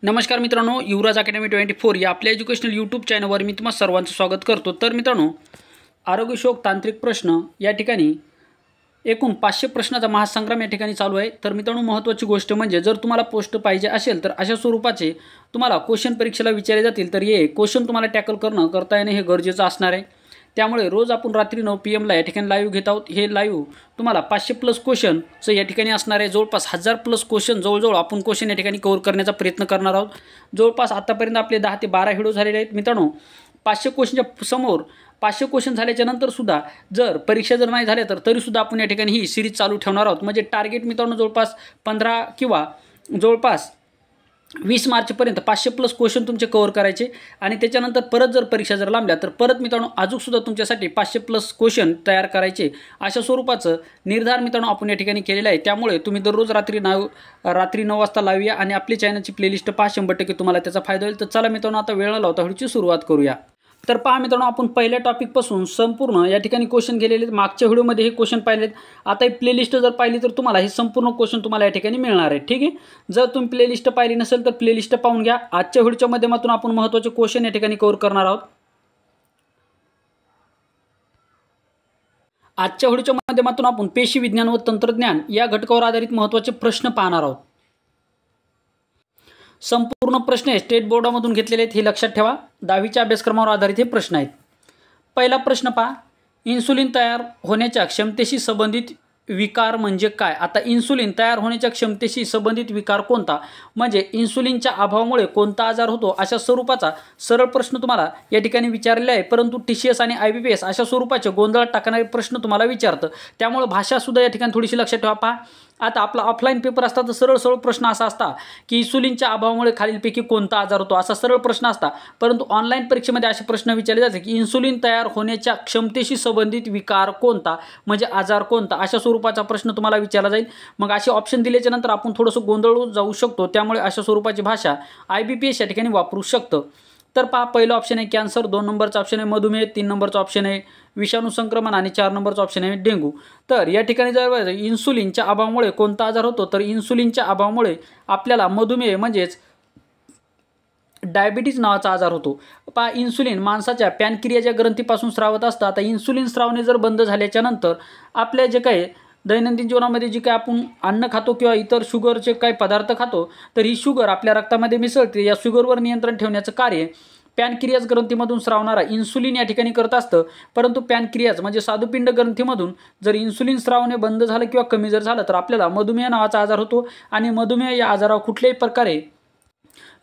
नमस्कार मित्रांनो, युवराज अकॅडमी 24 या आपल्या एज्युकेशनल यूट्यूब चॅनलवर मी तुम्हा सर्वांचं स्वागत करतो। तर मित्रांनो, आरोग्यशोक तांत्रिक प्रश्न या ठिकाणी एकूण 500 प्रश्नाचा महासंग्राम या ठिकाणी चालू आहे। तर मित्रांनो, महत्त्वाची गोष्ट म्हणजे जर तुम्हाला पोस्ट पाहिजे असेल तर अशा स्वरूपाचे तुम्हाला क्वेश्चन परीक्षेला विचारले जातील, तर हे क्वेश्चन तुम्हाला टॅकल करता येणे हे गरजेचं असणार आहे। त्यामुळे रोज आपण रात्री 9 PM ला या ठिकाणी लाईव्ह घेत आहोत। हे लाईव्ह तुम्हाला 500+ क्वेश्चनचं या ठिकाणी असणार आहे। जवळपास 1000+ क्वेश्चन जवळजवळ आपण क्वेश्चन या ठिकाणी कव्हर करण्याचा प्रयत्न करणार आहोत। जवळपास आतापर्यंत आपले 10 ते 12 व्हिडिओ झालेले आहेत मित्रांनो। 500 क्वेश्चनच्या समोर 500 क्वेश्चन झाल्याच्या नंतर सुद्धा जर परीक्षा जर नाही झाल्या तर तरीसुद्धा आपण या ठिकाणी ही सिरीज चालू ठेवणार आहोत। म्हणजे टार्गेट मित्रांनो जवळपास 15 किंवा जवळपास 20 मार्चपर्यंत 500+ क्वेश्चन तुमचे कव्हर करायचे आणि त्याच्यानंतर परत जर परीक्षा जर लांबल्या तर परत मित्रांनो अजूनसुद्धा तुमच्यासाठी 500+ क्वेश्चन तयार करायचे अशा स्वरूपाचं निर्धार मित्रांनो आपण या ठिकाणी केलेला आहे। त्यामुळे तुम्ही दररोज रात्री 9 वाजता लावूया आणि आपली चॅनलची प्लेलिस्ट पहा, 100% तुम्हाला त्याचा फायदा होईल। तर चला मित्रांनो, आता वेळ न लावता व्हिडिओची सुरुवात करूया। तर पहा मित्रांनो, आपण पहिल्या टॉपिकपासून संपूर्ण या ठिकाणी क्वेश्चन गेलेले आहेत। मागच्या व्हिडिओमध्ये हे क्वेश्चन पाहिलेत। आता ही प्लेलिस्ट जर पाहिली तर तुम्हाला हे संपूर्ण क्वेश्चन तुम्हाला या ठिकाणी मिळणार आहे। ठीक आहे, जर तुम्ही प्लेलिस्ट पाहिली नसेल तर प्लेलिस्ट पाहून घ्या। आजच्या व्हिडिओच्या माध्यमातून आपण महत्त्वाचे क्वेश्चन या ठिकाणी कव्हर करणार आहोत। आजच्या व्हिडिओच्या माध्यमातून आपण पेशी विज्ञान व तंत्रज्ञान या घटकावर आधारित महत्त्वाचे प्रश्न पाहणार आहोत। संपूर्ण प्रश्न हे स्टेट बोर्डामधून घेतलेले आहेत, हे लक्षात ठेवा। 10वीच्या अभ्यासक्रमावर आधारित हे प्रश्न आहेत। पहिला प्रश्न पहा, इन्सुलिन तयार होण्याच्या क्षमतेशी संबंधित विकार म्हणजे काय? आता इन्सुलिन तयार होण्याच्या क्षमतेशी संबंधित विकार कोणता, म्हणजे इन्सुलिनच्या अभावामुळे कोणता आजार होतो, अशा स्वरूपाचा सरळ प्रश्न तुम्हाला या ठिकाणी विचारलेला आहे। परंतु TCS आणि IBPS अशा स्वरूपाचे गोंधळात टाकणारे प्रश्न तुम्हाला विचारतं, त्यामुळे भाषासुद्धा या ठिकाणी थोडीशी लक्षात ठेवा। पहा, आता आपला ऑफलाईन पेपर असता तर सरळ प्रश्न असा असता की इन्सुलिनच्या अभावामुळे खालीलपैकी कोणता आजार होतो, असा सरळ प्रश्न असता। परंतु ऑनलाईन परीक्षेमध्ये असे प्रश्न विचारले जातात की इन्सुलिन तयार होण्याच्या क्षमतेशी संबंधित विकार कोणता, म्हणजे आजार कोणता, अशा स्वरूपाचा प्रश्न तुम्हाला विचारला जाईल। मग असे ऑप्शन दिल्याच्या नंतर आपण थोडंसं गोंधळून जाऊ शकतो, त्यामुळे अशा स्वरूपाची भाषा IBPS या ठिकाणी वापरू शकतं। तर पहा, पहिला ऑप्शन आहे कॅन्सर, 2 नंबरचा ऑप्शन आहे मधुमेह, 3 नंबरचा ऑप्शन आहे विषाणू संक्रमण आणि 4 नंबरचा ऑप्शन आहे डेंग्यू। तर या ठिकाणी जर इन्सुलिनच्या अभावामुळे कोणता आजार होतो, तर इन्सुलिनच्या अभावामुळे आपल्याला मधुमेह म्हणजेच डायबिटीज नावाचा आजार होतो। पहा, इन्सुलिन माणसाच्या पॅनक्रियाच्या ग्रंथीपासून स्रावत असतं। आता इन्सुलिन स्रावणे जर बंद झाल्याच्या नंतर आपल्या जे काही दैनंदिन जीवनामध्ये जी काय आपण अन्न खातो किंवा इतर शुगरचे काही पदार्थ खातो, तर ही शुगर आपल्या रक्तामध्ये मिसळते। या शुगरवर नियंत्रण ठेवण्याचं कार्य पॅनक्रियाज ग्रंथीमधून स्रावणारा इन्सुलिन या ठिकाणी करत असतं। परंतु पॅनक्रियाज म्हणजे स्वादुपिंड ग्रंथीमधून जर इन्सुलिन स्रावणे बंद झालं किंवा कमी जर झालं तर आपल्याला मधुमेह नावाचा आजार होतो आणि मधुमेह या आजारावर कुठल्याही प्रकारे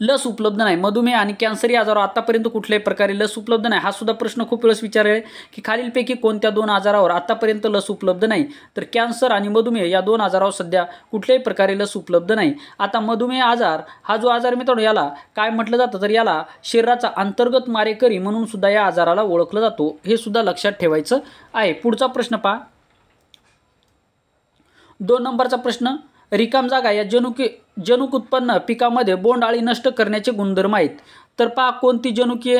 लस उपलब्ध नाही। मधुमेह आणि कॅन्सर या आजारावर आतापर्यंत कुठल्याही प्रकारे लस उपलब्ध नाही। हा सुद्धा प्रश्न खूप वेळेस विचारला आहे की खालीलपैकी कोणत्या 2 आजारावर आतापर्यंत लस उपलब्ध नाही, तर कॅन्सर आणि मधुमेह या 2 आजारावर सध्या कुठल्याही प्रकारे लस उपलब्ध नाही। आता मधुमेह आजार हा जो आजार मित्रांनो याला काय म्हटलं जातं, तर याला शरीराचा अंतर्गत मारेकरी म्हणून सुद्धा या आजाराला ओळखलं जातो, हे सुद्धा लक्षात ठेवायचं आहे। पुढचा प्रश्न पहा, 2 नंबरचा प्रश्न, रिकाम जागा या जनुक उत्पन्न पिकामध्ये बोंडअळी नष्ट करण्याचे गुणधर्म आहेत। तर पहा, कोणती जनुकीय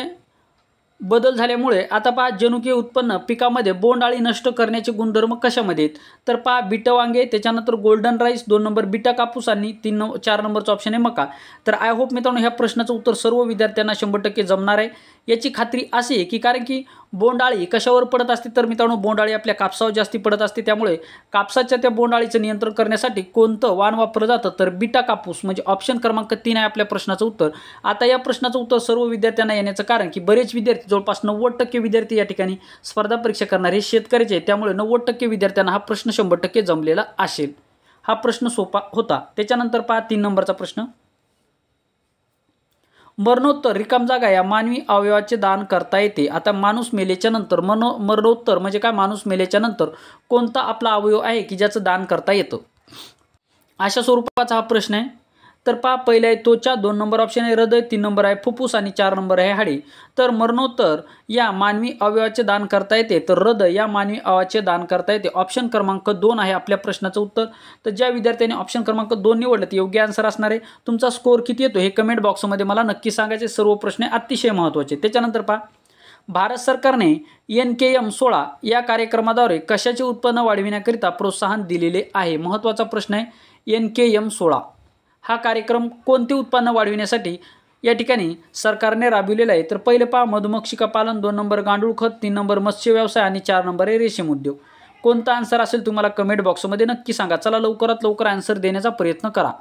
बदल झाल्यामुळे आता पहा जनुकीय उत्पन्न पिकामध्ये बोंडअळी नष्ट करण्याचे गुणधर्म कशामध्ये आहेत, तर पहा बीटा वांगे, त्याच्यानंतर गोल्डन राईस, 2 नंबर बीटा कापूस आणि 4 नंबरचा ऑप्शन आहे मका। तर आय होप मित्रांनो ह्या प्रश्नाचं उत्तर सर्व विद्यार्थ्यांना 100% जमणार आहे। याची खात्री अशी आहे की कारण की बोंडअळी कशावर पडत असते, तर मित्रांनो बोंडअळी आपल्या कापसावर जास्ती पडत असते। त्यामुळे कापसाच्या त्या बोंडअळीचं नियंत्रण करण्यासाठी कोणतं वाण वापरलं जातं, तर बीटा कापूस, म्हणजे ऑप्शन क्रमांक 3 आहे आपल्या प्रश्नाचं उत्तर। आता या प्रश्नाचं उत्तर सर्व विद्यार्थ्यांना येण्याचं कारण की बरेच विद्यार्थी जवळपास 90% विद्यार्थी या ठिकाणी स्पर्धा परीक्षा करणारे हे शेतकऱ्याचे आहेत, त्यामुळे 90% विद्यार्थ्यांना हा प्रश्न 100% जमलेला असेल। हा प्रश्न सोपा होता। त्याच्यानंतर पहा 3 नंबरचा प्रश्न, मरणोत्तर रिकाम जागा या मानवी अवयवाचे दान करता येते। आता माणूस मेल्याच्या नंतर मरणोत्तर म्हणजे काय, माणूस मेल्याच्या नंतर कोणता आपला अवयव आहे की ज्याचं दान करता येतं, अशा स्वरूपाचा हा प्रश्न आहे। तर पहा, पहिला आहे त्वचा, 2 नंबर ऑप्शन आहे हृदय, 3 नंबर आहे फुफ्फुस आणि 4 नंबर आहे हाडे। तर मरणोत्तर या मानवी अवयवाचे दान करता येते, तर हृदय या मानवी अवयवाचे दान करता येते। ऑप्शन क्रमांक 2 आहे आपल्या प्रश्नाचं उत्तर। तर ज्या विद्यार्थ्यांनी ऑप्शन क्रमांक 2 निवडलं ते योग्य आन्सर असणार आहे। तुमचा स्कोअर किती येतो हे कमेंट बॉक्समध्ये मला नक्की सांगायचे। सर्व प्रश्न अतिशय महत्त्वाचे। त्याच्यानंतर पहा, भारत सरकारने NKM16 या कार्यक्रमाद्वारे कशाचे उत्पन्न वाढविण्याकरिता प्रोत्साहन दिलेले आहे। महत्त्वाचा प्रश्न आहे NKM16। हा कार्यक्रम कोणते उत्पन्न वाढविण्यासाठी या ठिकाणी सरकारने राबविलेला आहे? तर पहिले पहा मधुमक्षिका पालन, 2 नंबर गांडूळ खत, 3 नंबर मत्स्य व्यवसाय आणि 4 नंबर आहे रेशीम उद्योग. कोणता आन्सर असेल तुम्हाला कमेंट बॉक्समध्ये नक्की सांगा. चला लवकरात लवकर आन्सर देण्याचा प्रयत्न करा.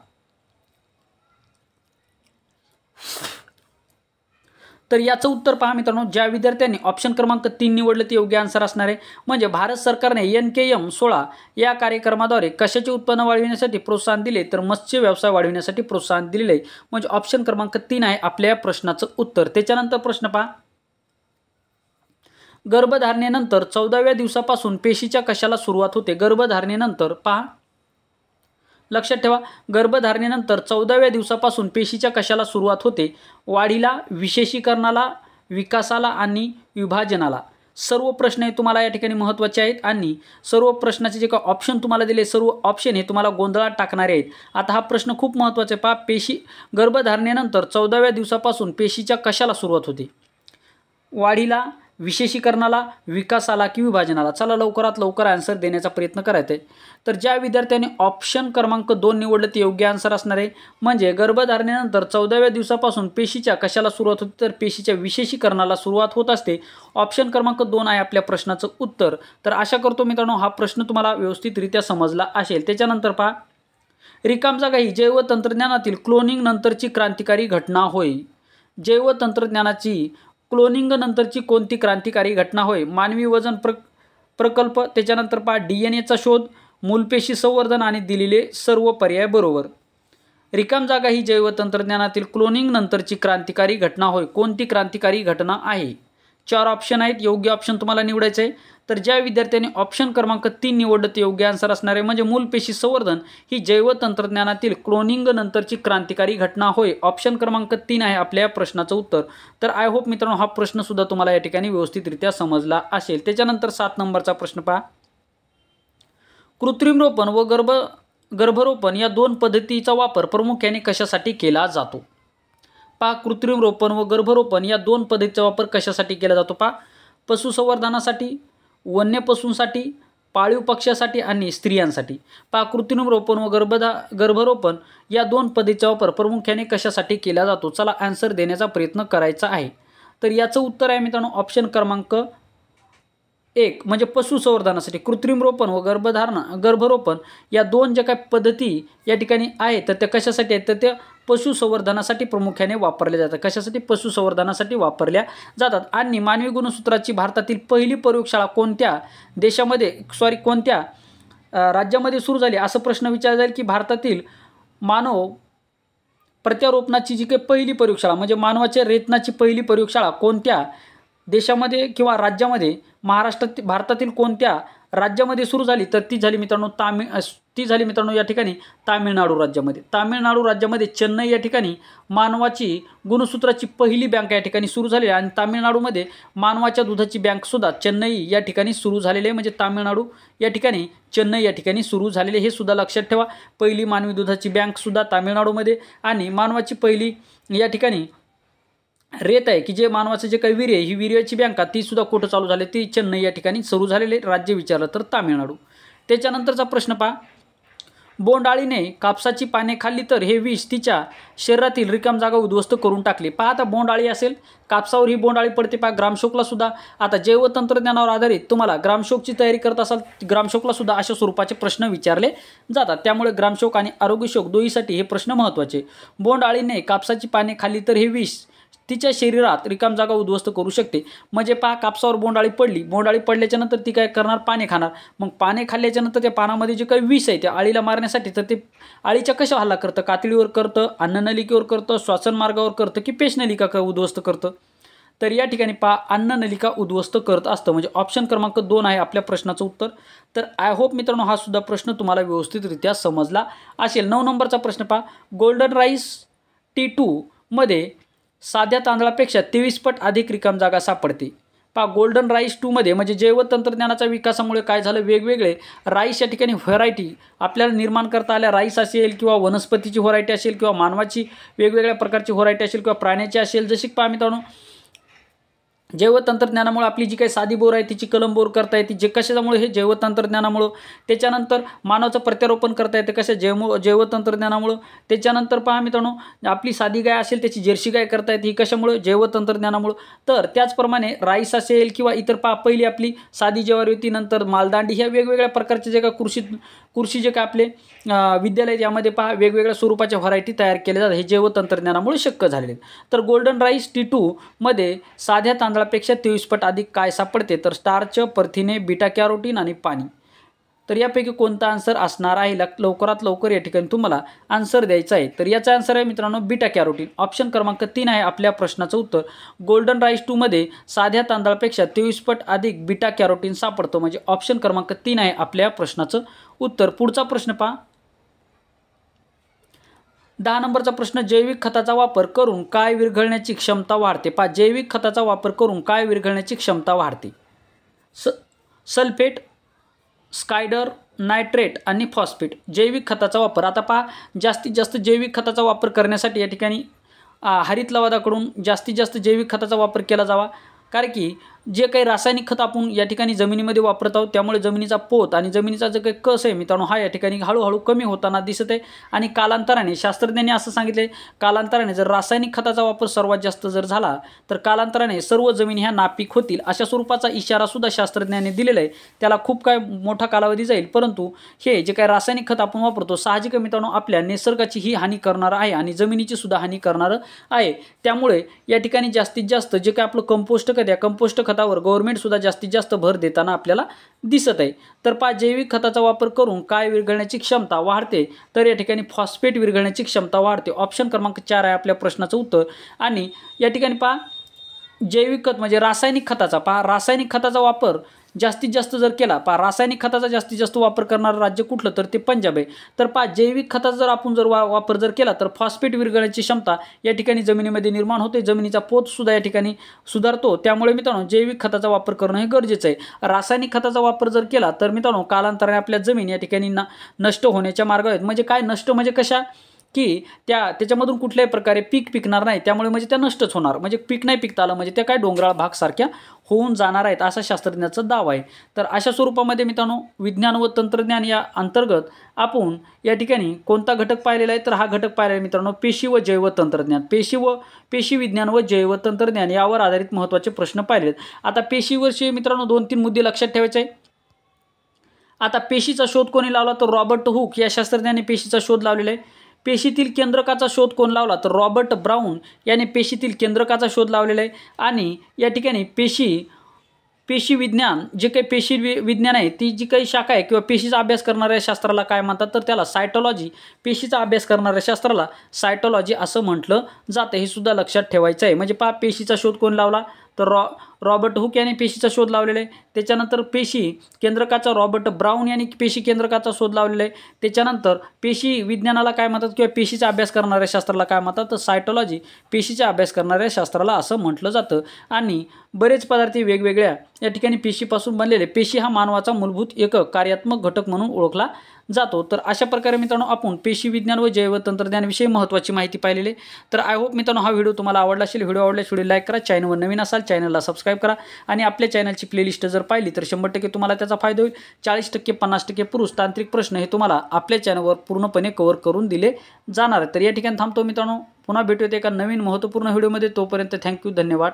तर याचं उत्तर पहा मित्रांनो, ज्या विद्यार्थ्यांनी ऑप्शन क्रमांक 3 निवडलं ते योग्य आन्सर असणार आहे. म्हणजे भारत सरकारने NKM-16 या कार्यक्रमाद्वारे कशाचे उत्पन्न वाढविण्यासाठी प्रोत्साहन दिले? तर मत्स्य व्यवसाय वाढविण्यासाठी प्रोत्साहन दिलेले आहे. म्हणजे ऑप्शन क्रमांक 3 आहे आपल्या प्रश्नाचं उत्तर. त्याच्यानंतर प्रश्न पहा, गर्भधारणेनंतर 14व्या दिवसापासून पेशीच्या कशाला सुरुवात होते? गर्भधारणेनंतर पहा, लक्षात ठेवा, गर्भधारणेनंतर 14व्या दिवसापासून पेशीच्या कशाला सुरुवात होते? वाढीला, विशेषीकरणाला, विकासाला आणि विभाजनाला. सर्व प्रश्न हे तुम्हाला या ठिकाणी महत्त्वाचे आहेत आणि सर्व प्रश्नाचे जे काही ऑप्शन तुम्हाला दिले सर्व ऑप्शन हे तुम्हाला गोंधळात टाकणारे आहेत. आता हा प्रश्न खूप महत्त्वाचा आहे. पहा, गर्भधारणेनंतर 14व्या दिवसापासून पेशीच्या कशाला सुरुवात होते? वाढीला, विशेषीकरणाला, विकासाला की विभाजनाला. चला लवकरात लवकर आन्सर देण्याचा प्रयत्न करायचा आहे. तर ज्या विद्यार्थ्यांनी ऑप्शन क्रमांक 2 निवडलं ते योग्य आन्सर असणार आहे. म्हणजे गर्भधारणेनंतर 14व्या दिवसापासून पेशीच्या कशाला सुरुवात होते? तर पेशीच्या विशेषीकरणाला सुरुवात होत असते. ऑप्शन क्रमांक 2 आहे आपल्या प्रश्नाचं उत्तर. तर आशा करतो मित्रांनो हा प्रश्न तुम्हाला व्यवस्थितरित्या समजला असेल. त्याच्यानंतर पहा, रिकामजागा ही जैवतंत्रज्ञानातील क्लोनिंग नंतरची क्रांतिकारी घटना होय. जैवतंत्रज्ञानाची क्लोनिंग नंतरची कोणती क्रांतिकारी घटना होय? मानवी वजन प्रकल्प, त्याच्यानंतर पहा DNA शोध, मूलपेशी संवर्धन आणि दिलेले सर्व पर्याय बरोबर. रिकामजागा ही जैवतंत्रज्ञानातील क्लोनिंग नंतरची क्रांतिकारी घटना होय. कोणती क्रांतिकारी घटना आहे? 4 ऑप्शन आहेत, योग्य ऑप्शन तुम्हाला निवडायचं आहे. तर ज्या विद्यार्थ्यांनी ऑप्शन क्रमांक 3 निवडलं ते योग्य आन्सर असणार आहे. म्हणजे मूलपेशी संवर्धन ही जैवतंत्रज्ञानातील क्लोनिंग नंतरची क्रांतिकारी घटना होय. ऑप्शन क्रमांक 3 आहे आपल्या प्रश्नाचं उत्तर. तर आय होप मित्रांनो हा प्रश्नसुद्धा तुम्हाला या ठिकाणी व्यवस्थितरित्या समजला असेल. त्याच्यानंतर 7 नंबरचा प्रश्न पहा, कृत्रिम रोपण व गर्भरोपण या 2 पद्धतीचा वापर प्रामुख्याने कशासाठी केला जातो? पहा, कृत्रिम रोपण व गर्भरोपण या 2 पद्धतीचा वापर कशासाठी केला जातो? पहा, पशुसंवर्धनासाठी, वन्य पशूंसाठी, पाळीव पक्ष्यासाठी आणि स्त्रियांसाठी. पहा, कृत्रिम रोपण व गर्भरोपण या 2 पद्धतीचा वापर प्रामुख्याने कशासाठी केला जातो? चला आन्सर देण्याचा प्रयत्न करायचा आहे. तर याचं उत्तर आहे मित्रांनो ऑप्शन क्रमांक 1 म्हणजे पशुसंवर्धनासाठी. कृत्रिम रोपण व गर्भरोपण या 2 ज्या काही पद्धती या ठिकाणी आहेत तर त्या कशासाठी आहेत? तर त्या पशुसंवर्धनासाठी प्रामुख्याने वापरल्या जातात. कशासाठी? पशुसंवर्धनासाठी वापरल्या जातात. आणि मानवी गुणसूत्राची भारतातील पहिली प्रयोगशाळा कोणत्या राज्यामध्ये सुरू झाली? असं प्रश्न विचारला जाईल की भारतातील मानव प्रत्यारोपणाची जी काही पहिली प्रयोगशाळा म्हणजे मानवाच्या रेतनाची पहिली प्रयोगशाळा कोणत्या देशामध्ये किंवा राज्यामध्ये भारतातील कोणत्या राज्यामध्ये सुरू झाली? तर ती झाली मित्रांनो या ठिकाणी तामिळनाडू राज्यामध्ये. तामिळनाडू राज्यामध्ये चेन्नई या ठिकाणी मानवाची गुणसूत्राची पहिली बँक या ठिकाणी सुरू झाली आणि तामिळनाडूमध्ये मानवाच्या दुधाची बँकसुद्धा चेन्नई या ठिकाणी सुरू झालेली आहे. म्हणजे तामिळनाडू या ठिकाणी चेन्नई या ठिकाणी सुरू झालेले हे सुद्धा लक्षात ठेवा. पहिली मानवी दुधाची बँकसुद्धा तामिळनाडूमध्ये आणि मानवाची पहिली या ठिकाणी रेत आहे की जे मानवाचं जे काही वीर्य आहे ही वीर्याची बँका ती सुद्धा कुठं चालू झाली? ती चेन्नई या ठिकाणी सुरू झालेले. राज्य विचारलं तर तामिळनाडू. त्याच्यानंतरचा प्रश्न पहा, बोंडाळीने कापसाची पाने खाल्ली तर हे विष तिच्या शरीरातील रिकामजागा उद्ध्वस्त करून टाकली. पहा, आता बोंडाळी असेल, कापसावर ही बोंडाळी पडते. पहा, ग्रामशोकला सुद्धा आता जैवतंत्रज्ञानावर आधारित तुम्हाला ग्रामशोकची तयारी करत असाल ग्रामशोकला सुद्धा अशा स्वरूपाचे प्रश्न विचारले जातात. त्यामुळे ग्रामशोक आणि आरोग्यशोक दोन्हीसाठी हे प्रश्न महत्त्वाचे. बोंडाळीने कापसाची पाने खाल्ली तर हे विष तिच्या शरीरात रिकामजागा उद्ध्वस्त करू शकते. म्हणजे पहा, कापसावर बोंडाळी पडल्याच्या नंतर ती काय करणार? पाने खाणार. मग पाने खाल्ल्याच्या नंतर त्या पानामध्ये जे काही विष आहे त्या अळीला मारण्यासाठी तर ते अळीच्या कशा हल्ला करतं? कातडीवर करतं, अन्ननलिकेवर करतं, श्वासनमार्गावर करतं की पेशनलिका का उद्ध्वस्त करतं? तर या ठिकाणी पहा, अन्ननलिका उद्ध्वस्त करत असतं. म्हणजे ऑप्शन क्रमांक 2 आहे आपल्या प्रश्नाचं उत्तर. तर आय होप मित्रांनो हा सुद्धा प्रश्न तुम्हाला व्यवस्थितरित्या समजला असेल. 9 नंबरचा प्रश्न पहा, गोल्डन राईस T2 मध्ये साध्या तांदळापेक्षा 23 पट अधिक रिकामजागा सापडते. पहा, गोल्डन राईस 2 मध्ये म्हणजे जैवतंत्रज्ञानाच्या विकासामुळे काय झालं? वेगवेगळे राईस या ठिकाणी व्हरायटी आपल्याला निर्माण करता आल्या. राईस असेल किंवा वनस्पतीची व्हरायटी असेल किंवा मानवाची वेगवेगळ्या प्रकारची व्हरायटी असेल किंवा प्राण्याची असेल. जशी पहा मित्रांनो जैवतंत्रज्ञानामुळे आपली जी काही साधी बोर आहे तिची कलम बोर करता येते, जे कशामुळे हे जैवतंत्रज्ञानामुळं. त्याच्यानंतर मानवाचं प्रत्यारोपण करता येते कशा जैवतंत्रज्ञानामुळं. त्याच्यानंतर पहा मित्रांनो, आपली साधी गाय असेल त्याची जर्सी गाय करता येते, ही कशामुळे? जैवतंत्रज्ञानामुळं. तर त्याचप्रमाणे राईस असेल किंवा इतर पहिली आपली साधी ज्वारी होती, नंतर मालदांडी, ह्या वेगवेगळ्या प्रकारचे जे का कृषी जे काय आपले विद्यालय यामध्ये पहा वेगवेगळ्या स्वरूपाच्या व्हरायटी तयार केल्या जातात, हे जैवतंत्रज्ञानामुळे शक्य झालेले. तर गोल्डन राईस T2 मध्ये साध्या तांदळापेक्षा 23 पट अधिक काय सापडते? तर स्टार्च, प्रथिने, बीटा कॅरोटीन आणि पाणी. तर यापैकी कोणता आन्सर असणार आहे? लवकरात लवकर या ठिकाणी तुम्हाला आन्सर द्यायचा आहे. तर याचा आन्सर आहे मित्रांनो बीटा कॅरोटीन. ऑप्शन क्रमांक 3 आहे आपल्या प्रश्नाचं उत्तर. गोल्डन राईस 2 मध्ये साध्या तांदळापेक्षा 23 पट अधिक बीटा कॅरोटीन सापडतो, म्हणजे ऑप्शन क्रमांक 3 आहे आपल्या प्रश्नाचं उत्तर. पुढचा प्रश्न पहा, 10 नंबरचा प्रश्न, जैविक खताचा वापर करून काय विरघळण्याची क्षमता वाढते? पहा, जैविक खताचा वापर करून काय विरघळण्याची क्षमता वाढते? सल्फेट, स्कायडर, नायट्रेट आणि फॉस्फेट. जैविक खताचा वापर. आता पहा, जास्तीत जास्त जैविक खताचा वापर करण्यासाठी या ठिकाणी हरित लवादाकडून जास्तीत जास्त जैविक खताचा वापर केला जावा, कारण की जे काही रासायनिक खत आपण या ठिकाणी जमिनीमध्ये वापरत आहोत त्यामुळे जमिनीचा पोत आणि जमिनीचा जो काही कस आहे मित्रांनो, हा या ठिकाणी हळूहळू कमी होताना दिसत आहे. आणि कालांतराने शास्त्रज्ञांनी असं सांगितले, कालांतराने जर रासायनिक खताचा वापर सर्वात जास्त जर झाला तर कालांतराने सर्व जमिनी ह्या नापीक होतील, अशा स्वरूपाचा इशारासुद्धा शास्त्रज्ञांनी दिलेला आहे. त्याला खूप काय मोठा कालावधी जाईल, परंतु हे जे काही रासायनिक खत आपण वापरतो साहजिक मित्रांनो आपल्या निसर्गाची ही हानी करणारं आहे आणि जमिनीची सुद्धा हानी करणारं आहे. त्यामुळे या ठिकाणी जास्तीत जास्त जे काही आपलं कंपोस्ट खत, या कंपोस्ट खतावर गव्हर्नमेंटसुद्धा जास्तीत जास्त भर देताना आपल्याला दिसत आहे. तर पहा, जैविक खताचा वापर करून काय विरघळण्याची क्षमता वाढते? तर या ठिकाणी फॉस्फेट विरघळण्याची क्षमता वाढते. ऑप्शन क्रमांक 4 आहे आपल्या प्रश्नाचं उत्तर. आणि या ठिकाणी पहा, जैविक खत म्हणजे रासायनिक खताचा, पहा रासायनिक खताचा वापर जास्तीत जास्त जर केला, पहा रासायनिक खताचा जास्तीत जास्त वापर करणारं राज्य कुठलं? तर ते पंजाब आहे. तर पहा, जैविक खताचा जर आपण वापर जर केला तर फॉस्फेट विरघळण्याची क्षमता या ठिकाणी जमिनीमध्ये निर्माण होते, जमिनीचा पोतसुद्धा या ठिकाणी सुधारतो. त्यामुळे मित्रांनो जैविक खताचा वापर करणं हे गरजेचं आहे. रासायनिक खताचा वापर जर केला तर मित्रांनो कालांतराने आपल्या जमीन या ठिकाणी नष्ट होण्याच्या मार्गावर आहेत. म्हणजे काय नष्ट म्हणजे कशा? की त्याच्यामधून कुठल्याही प्रकारे पीक पिकणार नाही, त्यामुळे म्हणजे त्या नष्टच होणार, म्हणजे पीक नाही पिकता आलं म्हणजे त्या काय डोंगराळ भाग सारख्या होऊन जाणार आहेत, असा शास्त्रज्ञाचा दावा आहे. तर अशा स्वरूपामध्ये मित्रांनो विज्ञान व तंत्रज्ञान या अंतर्गत आपण या ठिकाणी कोणता घटक पाहिलेला आहे? तर हा घटक पाहिला आहे मित्रांनो पेशी व जैवतंत्रज्ञान. पेशी विज्ञान व जैवतंत्रज्ञान यावर आधारित महत्त्वाचे प्रश्न पाहिलेत. आता पेशीवरचे मित्रांनो 2-3 मुद्दे लक्षात ठेवायचे आहे. आता पेशीचा शोध कोणी लावला? तर रॉबर्ट हुक या शास्त्रज्ञाने पेशीचा शोध लावलेला आहे. पेशीतील केंद्रकाचा शोध कोण लावला? तर रॉबर्ट ब्राउन याने पेशीतील केंद्रकाचा शोध लावलेला आहे. आणि या ठिकाणी पेशी विज्ञान जे काही पेशी विज्ञान आहे ती जी काही शाखा आहे किंवा पेशीचा अभ्यास करणाऱ्या शास्त्राला काय म्हणतात? तर त्याला सायटॉलॉजी, पेशीचा अभ्यास करणाऱ्या शास्त्राला सायटॉलॉजी असं म्हटलं जातं. हे सुद्धा लक्षात ठेवायचं आहे. म्हणजे पहा, पेशीचा शोध कोण लावला? तर रॉबर्ट हुक याने पेशीचा शोध लावलेला आहे. त्याच्यानंतर पेशी केंद्रकाचा रॉबर्ट ब्राउन यांनी पेशी केंद्रकाचा शोध लावलेला आहे. त्याच्यानंतर पेशी विज्ञानाला काय म्हणतात किंवा पेशीचा अभ्यास करणाऱ्या शास्त्राला काय म्हणतात? तर सायटॉलॉजी, पेशीचा अभ्यास करणाऱ्या शास्त्राला असं म्हटलं जातं. आणि बरेच पदार्थ वेगवेगळ्या या ठिकाणी पेशीपासून बनलेले. पेशी हा मानवाचा मूलभूत एकक कार्यात्मक घटक म्हणून ओळखला जातो. तर अशा प्रकारे मित्रांनो आपण पेशी विज्ञान व जैवतंत्रज्ञानविषयी महत्त्वाची माहिती पाहिलेली. तर आय होप मित्रांनो हा व्हिडिओ तुम्हाला आवडला असेल. व्हिडिओ आवडल्यास व्हिडिओ लाईक करा, चॅनलवर नवीन असाल चॅनलला सबस्क्राईब करा आणि आपल्या चॅनलची प्लेलिस्ट जर पाहिली तर 100% तुम्हाला त्याचा फायदा होईल. 40% 50% पुरुष तांत्रिक प्रश्न हे तुम्हाला आपल्या चॅनलवर पूर्णपणे कव्हर करून दिले जाणार. तर या ठिकाणी थांबतो मित्रांनो, पुन्हा भेटूया एका नवीन महत्त्वपूर्ण व्हिडिओमध्ये. तोपर्यंत थँक्यू, धन्यवाद.